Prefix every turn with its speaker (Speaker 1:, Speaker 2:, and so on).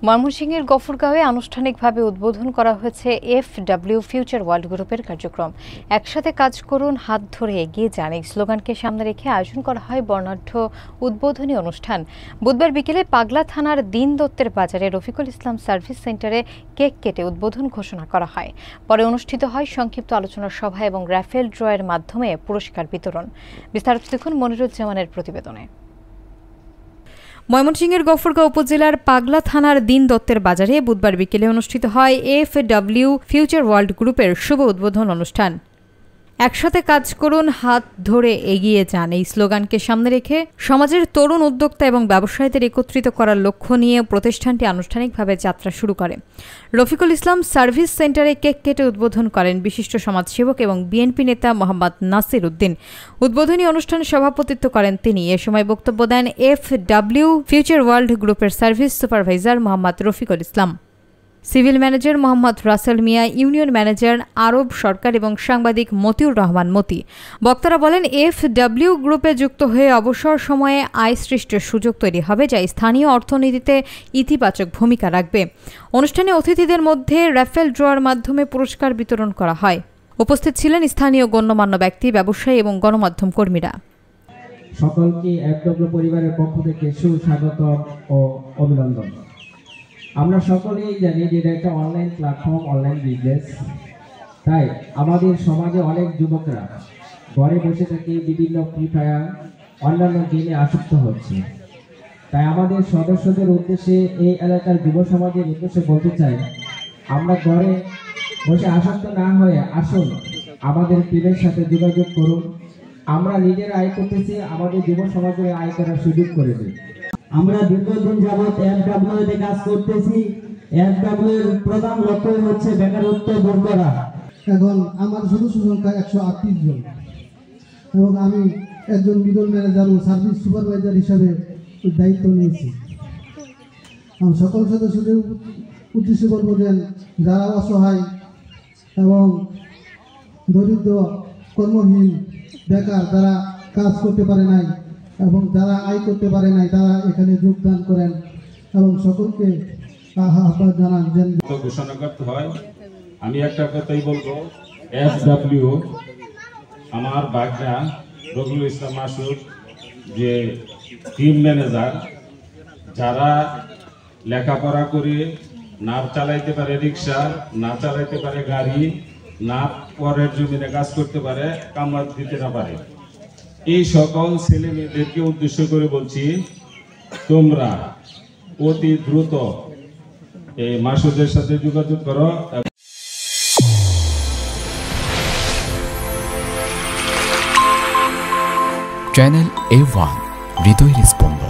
Speaker 1: ময়মনসিংহের গফরগাঁওয়ে আনুষ্ঠানিকভাবে উদ্বোধন করা হয়েছে FW ফিউচার ওয়ার্ল্ড গ্রুপের কার্যক্রম। একসাথে কাজ করুন, হাত ধরে এগিয়ে যান, এই স্লোগানকে সামনে রেখে আয়োজন করা হয় বর্ণাঢ্য উদ্বোধনী অনুষ্ঠান। বুধবার বিকেলে পাগলা থানার দীন দত্তের বাজারে রফিকুল ইসলাম সার্ভিস সেন্টারে কেক কেটে উদ্বোধন ঘোষণা করা হয়। পরে অনুষ্ঠিত হয় সংক্ষিপ্ত আলোচনা সভা এবং র্যাফেল ড্রয়ের মাধ্যমে পুরস্কার বিতরণ। বিস্তারিত দেখুন মনিরুজ্জামানের প্রতিবেদনে। ময়মনসিংহের গফরগাঁও উপজেলার পাগলা থানার দীন দত্তের বাজারে বুধবার বিকেলে অনুষ্ঠিত হয় FW ফিউচার ওয়ার্ল্ড গ্রুপের শুভ উদ্বোধন অনুষ্ঠান। একসাথে কাজ করুন, হাত ধরে এগিয়ে যান, এই স্লোগানকে সামনে রেখে সমাজের তরুণ উদ্যোক্তা এবং ব্যবসায়ীদের একত্রিত করার লক্ষ্য নিয়ে প্রতিষ্ঠানটি আনুষ্ঠানিকভাবে যাত্রা শুরু করে। রফিকুল ইসলাম সার্ভিস সেন্টারে কেক কেটে উদ্বোধন করেন বিশিষ্ট সমাজসেবক এবং বিএনপি নেতা মোহাম্মদ নাসির উদ্দিন। উদ্বোধনী অনুষ্ঠানে সভাপতিত্ব করেন তিনি। এ সময় বক্তব্য দেন FW ফিউচার ওয়ার্ল্ড গ্রুপের service supervisor Mohammad Rafiqul Islam, civil manager Mohammad Rasel মিয়া, ইউনিয়ন ম্যানেজার আরব সরকার এবং সাংবাদিক মতিউর রহমান মতি। বক্তারা বলেন, FW গ্রুপে যুক্ত হয়ে অবসর সময়ে আয় সৃষ্টির সুযোগ তৈরি হবে, যা স্থানীয় অর্থনীতিতে ইতিবাচক ভূমিকা রাখবে। অনুষ্ঠানে অতিথিদের মধ্যে র্যাফেল ড্রয়ের মাধ্যমে পুরস্কার বিতরণ করা হয়। উপস্থিত ছিলেন স্থানীয় গণ্যমান্য ব্যক্তি, ব্যবসায়ী এবং গণমাধ্যম কর্মীরা।
Speaker 2: সকলকে FW পরিবারের পক্ষ থেকে সুস্বাগত ও অভিনন্দন। আমরা সকলেই জানি যে এটা একটা অনলাইন প্ল্যাটফর্ম, অনলাইন বিজনেস। তাই আমাদের সমাজে অনেক যুবকরা ঘরে বসে থেকে বিভিন্ন ফ্রি ফায়ার অন্যান্য গেমে আসক্ত হচ্ছে। তাই আমাদের সদস্যদের উদ্দেশ্যে, এই এলাকার যুব সমাজের উদ্দেশ্যে বলতে চাই, আমরা ঘরে বসে আসক্ত না হয়ে আসুন আমাদের টিমের সাথে যোগাযোগ করুন। আমরা নিজেরা আয় করতেছি, আমাদের যুব সমাজের আয় করার সুযোগ করে দিই।
Speaker 3: আমরা দীর্ঘদিন যাবৎ FW তে কাজ করতেছি। FW এর প্রধান লক্ষ্য হচ্ছে বেকারত্ব দূর করা।
Speaker 4: এখন আমার সদস্য সংখ্যা 138 জন এবং আমি একজন মিডল ম্যানেজার ও সার্ভিস সুপারভাইজার হিসাবে দায়িত্ব নিয়েছি। আমি সকল সদস্যদের উদ্দেশ্যে বলব যে যারা অসহায় এবং দরিদ্র, কর্মহীন, বেকার, যারা কাজ করতে পারে নাই এবং যারা আয় করতে পারে নাই, তারা এখানে যোগদান করেন এবং সকলকে আহ্বান জানান যেন
Speaker 5: ঘোষণা করতে হয়। আমি একটা কথাই বলবো, FW আমার বাগনা রফিকুল ইসলাম মাসুদ যে টিম ম্যানেজার, যারা লেখাপড়া করে না চালাইতে পারে রিক্সা, না চালাইতে পারে গাড়ি, না পরের জমিনে কাজ করতে পারে, কামাত দিতে না পারে, এই সকল ছেলে মেয়েদেরকে উদ্দেশ্য করে বলছি, তোমরা অতি দ্রুত এই মাসুদের সাথে যোগাযোগ করো।
Speaker 6: চ্যানেল A1 হৃদয়ের স্পন্দন।